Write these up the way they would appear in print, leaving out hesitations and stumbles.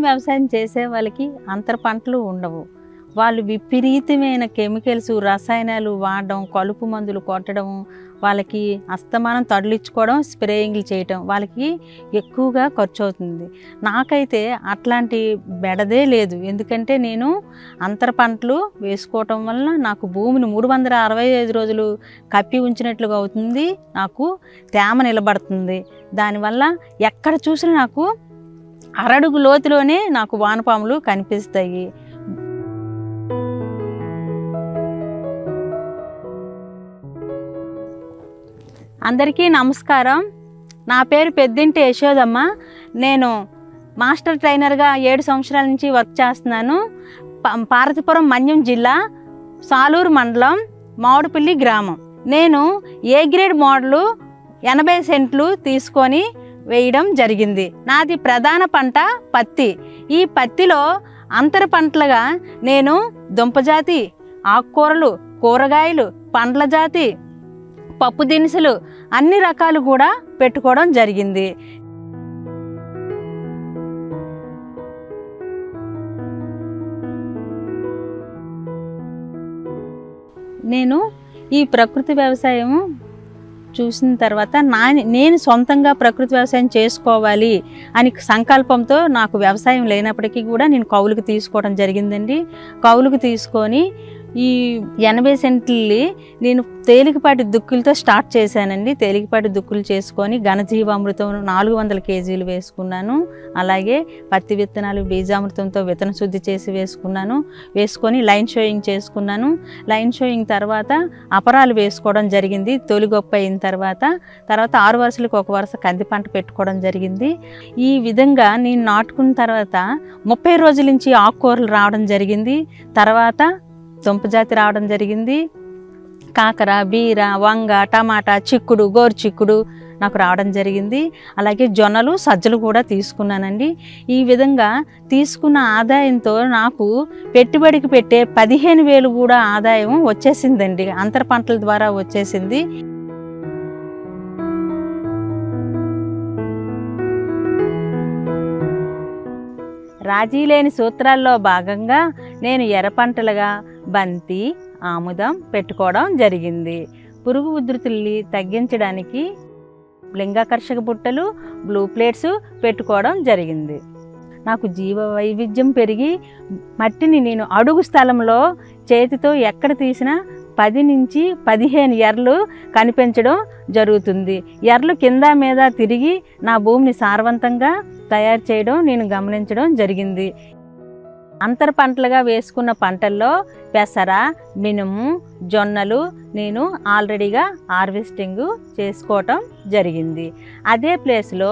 వ్యవసాయం చేసే వాళ్ళకి అంతర పంటలు ఉండవు. వాళ్ళు విపరీతమైన కెమికల్స్, రసాయనాలు వాడడం, కలుపు మందులు కొట్టడం, వాళ్ళకి అస్తమానం తడులిచ్చుకోవడం, స్ప్రేయింగ్లు చేయటం, వాళ్ళకి ఎక్కువగా ఖర్చు అవుతుంది. నాకైతే అట్లాంటి బెడదే లేదు. ఎందుకంటే నేను అంతర పంటలు వేసుకోవటం వలన నాకు భూమిని 365 రోజులు కప్పి ఉంచినట్లుగా అవుతుంది. నాకు తేమ నిలబడుతుంది. దానివల్ల ఎక్కడ చూసినా నాకు అరడుగు లోతులోనే నాకు వానపాములు కనిపిస్తాయి. అందరికీ నమస్కారం. నా పేరు పెద్దింటి యశోదమ్మ. నేను మాస్టర్ ట్రైనర్గా 7 సంవత్సరాల నుంచి వర్క్ చేస్తున్నాను. పార్వతీపురం మన్యం జిల్లా, సాలూరు మండలం, మామిడిపల్లి గ్రామం. నేను ఏ గ్రేడ్ మోడలు 80 సెంట్లు తీసుకొని వేయడం జరిగింది. నాది ప్రధాన పంట పత్తి. ఈ పత్తిలో అంతర పంటలుగా నేను దుంపజాతి, ఆకుకూరలు, కూరగాయలు, పండ్ల జాతి, పప్పు దినుసులు అన్ని రకాలు కూడా పెట్టుకోవడం జరిగింది. నేను ఈ ప్రకృతి వ్యవసాయం చూసిన తర్వాత నేను సొంతంగా ప్రకృతి వ్యవసాయం చేసుకోవాలి అని సంకల్పంతో, నాకు వ్యవసాయం లేనప్పటికీ కూడా నేను కౌలుకు తీసుకోవడం జరిగిందండి. కౌలుకు తీసుకొని ఈ 80 సెంట్లు నేను తేలికపాటి దుక్కులతో స్టార్ట్ చేశానండి. తేలికపాటి దుక్కులు చేసుకొని ఘనజీవామృతం 400 కేజీలు వేసుకున్నాను. అలాగే పత్తి విత్తనాలు బీజామృతంతో విత్తన శుద్ధి చేసి వేసుకొని లైన్ షోయింగ్ చేసుకున్నాను. లైన్ షోయింగ్ తర్వాత అపరాలు వేసుకోవడం జరిగింది. తొలి గొప్ప అయిన తర్వాత 6 వరుసలకు 1 వరుస కంది పంట పెట్టుకోవడం జరిగింది. ఈ విధంగా నేను నాటుకున్న తర్వాత 30 రోజుల నుంచి ఆకుకూరలు రావడం జరిగింది. తర్వాత దుంపజాతి రావడం జరిగింది. కాకర, బీర, వంగ, టమాటా, చిక్కుడు, గోరు చిక్కుడు నాకు రావడం జరిగింది. అలాగే జొన్నలు, సజ్జలు కూడా తీసుకున్నానండి. ఈ విధంగా తీసుకున్న ఆదాయంతో నాకు పెట్టుబడికి పెట్టే 15,000 కూడా ఆదాయం వచ్చేసిందండి. అంతర పంటల ద్వారా వచ్చేసింది. రాజీ లేని సూత్రాల్లో భాగంగా నేను ఎర్ర పంటలుగా బంతి, ఆముదం పెట్టుకోవడం జరిగింది. పురుగు ఉధృతుల్ని తగ్గించడానికి లింగాకర్షక బుట్టలు, బ్లూ ప్లేట్స్ పెట్టుకోవడం జరిగింది. నాకు జీవ వైవిధ్యం పెరిగి మట్టిని నేను అడుగు స్థలంలో చేతితో ఎక్కడ తీసినా 10 నుంచి 15 ఎర్లు కనిపించడం జరుగుతుంది. ఎర్లు కింద మీద తిరిగి నా భూమిని సారవంతంగా తయారు చేయడం నేను గమనించడం జరిగింది. అంతర పంటలుగా వేసుకున్న పంటల్లో పెసర, మినుము, జొన్నలు నేను ఆల్రెడీగా హార్వెస్టింగ్ చేసుకోవటం జరిగింది. అదే ప్లేస్లో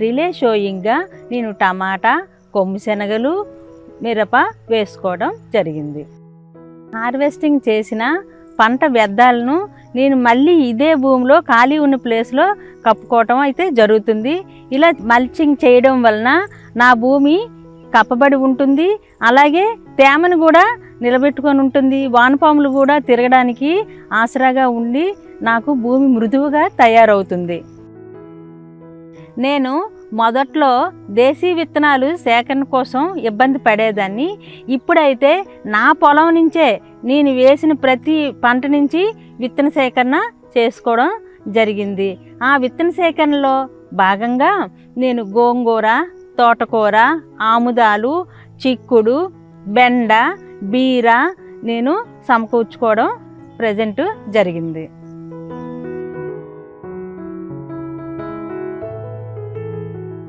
రిలే షోయింగ్గా నేను టమాటా, కొమ్ము శనగలు, మిరప వేసుకోవడం జరిగింది. హార్వెస్టింగ్ చేసిన పంట వ్యర్థాలను నేను మళ్ళీ ఇదే భూమిలో ఖాళీ ఉన్న ప్లేస్లో కప్పుకోవటం అయితే జరుగుతుంది. ఇలా మల్చింగ్ చేయడం వలన నా భూమి కప్పబడి ఉంటుంది. అలాగే తేమను కూడా నిలబెట్టుకొని ఉంటుంది. వానపాములు కూడా తిరగడానికి ఆసరాగా ఉండి నాకు భూమి మృదువుగా తయారవుతుంది. నేను మొదట్లో దేశీ విత్తనాలు సేకరణ కోసం ఇబ్బంది పడేదాన్ని. ఇప్పుడైతే నా పొలం నుంచే నేను వేసిన ప్రతి పంట నుంచి విత్తన సేకరణ చేసుకోవడం జరిగింది. ఆ విత్తన సేకరణలో భాగంగా నేను గోంగూర, తోటకూర, ఆముదాలు, చిక్కుడు, బెండ, బీర నేను సమకూర్చుకోవడం ప్రజెంట్ జరిగింది.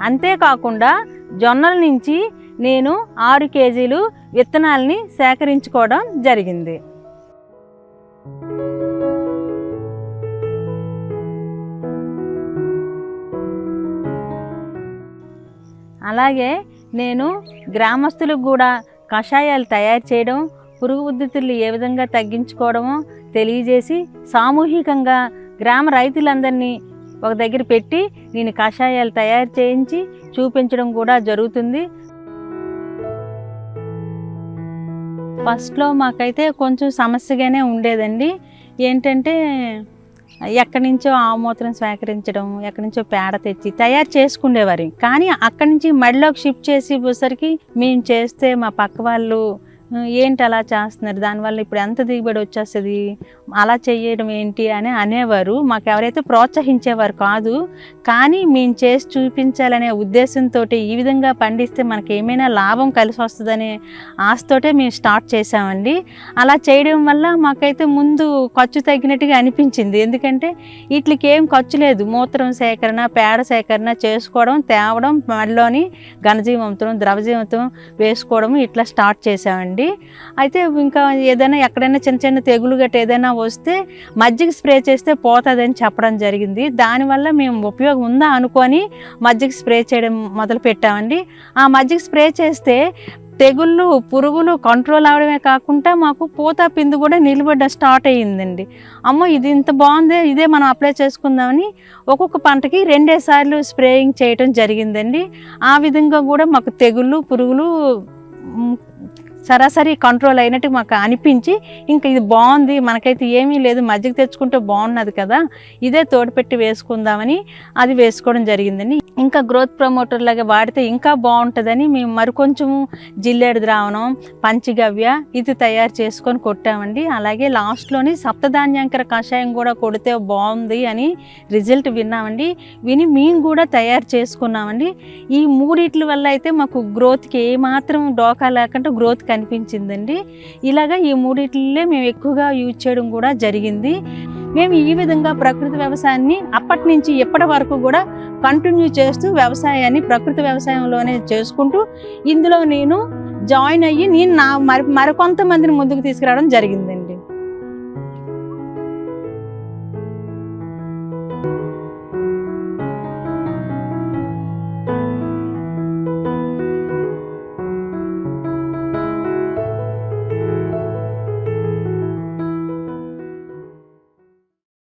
అంతేకాకుండా జొన్నల నుంచి నేను 6 కేజీలు విత్తనాలని సేకరించుకోవడం జరిగింది. అలాగే నేను గ్రామస్తులకు కూడా కషాయాలు తయారు చేయడం, పురుగు ఉధృతులు ఏ విధంగా తగ్గించుకోవడమో తెలియజేసి సామూహికంగా గ్రామ రైతులందరినీ ఒక దగ్గర పెట్టి నేను కషాయాలు తయారు చేయించి చూపించడం కూడా జరుగుతుంది. ఫస్ట్లో మాకైతే కొంచెం సమస్యగానే ఉండేదండి. ఏంటంటే ఎక్కడి నుంచో ఆవుమూత్రం సేకరించడం, ఎక్కడి నుంచో పేడ తెచ్చి తయారు చేసుకునేవారు. కానీ అక్కడి నుంచి మడిలోకి షిఫ్ట్ చేసేసరికి మేము చేస్తే మా పక్క వాళ్ళు ఏంటి అలా చేస్తున్నారు, దానివల్ల ఇప్పుడు ఎంత దిగుబడి వచ్చేస్తుంది, అలా చేయడం ఏంటి అని అనేవారు. మాకు ఎవరైతే ప్రోత్సహించేవారు కాదు. కానీ మేము చేసి చూపించాలనే ఉద్దేశంతో ఈ విధంగా పండిస్తే మనకి ఏమైనా లాభం కలిసి వస్తుందనే ఆశతోటే మేము స్టార్ట్ చేసామండి. అలా చేయడం వల్ల మాకైతే ముందు ఖర్చు తగ్గినట్టుగా అనిపించింది. ఎందుకంటే వీటికి ఏం ఖర్చు లేదు. మూత్రం సేకరణ, పేడ సేకరణ చేసుకోవడం, తేవడం, మడిలోని ఘనజీవంతం, ద్రవజీవంతం వేసుకోవడం ఇట్లా స్టార్ట్ చేసామండి. అయితే ఇంకా ఏదైనా ఎక్కడైనా చిన్న చిన్న తెగులు గట్ట ఏదైనా వస్తే మజ్జిగ స్ప్రే చేస్తే పోతుందని చెప్పడం జరిగింది. దానివల్ల మేము ఉపయోగం ఉందా అనుకొని మజ్జిగ స్ప్రే చేయడం మొదలు పెట్టామండి. ఆ మజ్జిగ స్ప్రే చేస్తే తెగుళ్ళు, పురుగులు కంట్రోల్ అవడమే కాకుండా మాకు పూత పిందు కూడా నిలబడ్డ స్టార్ట్ అయ్యిందండి. అమ్మో ఇది ఇంత బాగుంది, ఇదే మనం అప్లై చేసుకుందామని ఒక్కొక్క పంటకి 2 సార్లు స్ప్రేయింగ్ చేయటం జరిగిందండి. ఆ విధంగా కూడా మాకు తెగుళ్ళు, పురుగులు సరాసరి కంట్రోల్ అయినట్టు మాకు అనిపించి ఇంకా ఇది బాగుంది, మనకైతే ఏమీ లేదు, మజ్జిగ తెచ్చుకుంటే బాగున్నది కదా, ఇదే తోడుపెట్టి వేసుకుందామని అది వేసుకోవడం జరిగిందండి. ఇంకా గ్రోత్ ప్రమోటర్ లాగా వాడితే ఇంకా బాగుంటుందని మేము మరికొంచెము జిల్లేడు ద్రావణం, పంచగవ్య ఇది తయారు చేసుకొని కొట్టామండి. అలాగే లాస్ట్లోని సప్తధాన్యాంకర కషాయం కూడా కొడితే బాగుంది అని రిజల్ట్ విన్నామండి. విని మేము కూడా తయారు చేసుకున్నామండి. ఈ మూడిట్ల వల్ల అయితే మాకు గ్రోత్కి ఏమాత్రం డోకా లేకుండా గ్రోత్ కనిపించిందండి. ఇలాగా ఈ మూడిట్లే మేము ఎక్కువగా యూజ్ చేయడం కూడా జరిగింది. మేము ఈ విధంగా ప్రకృతి వ్యవసాయాన్ని అప్పటి నుంచి ఇప్పటి వరకు కూడా కంటిన్యూ చేస్తూ వ్యవసాయాన్ని ప్రకృతి వ్యవసాయంలోనే చేసుకుంటూ ఇందులో నేను జాయిన్ అయ్యి నేను మరికొంతమందిని ముందుకు తీసుకురావడం జరిగింది.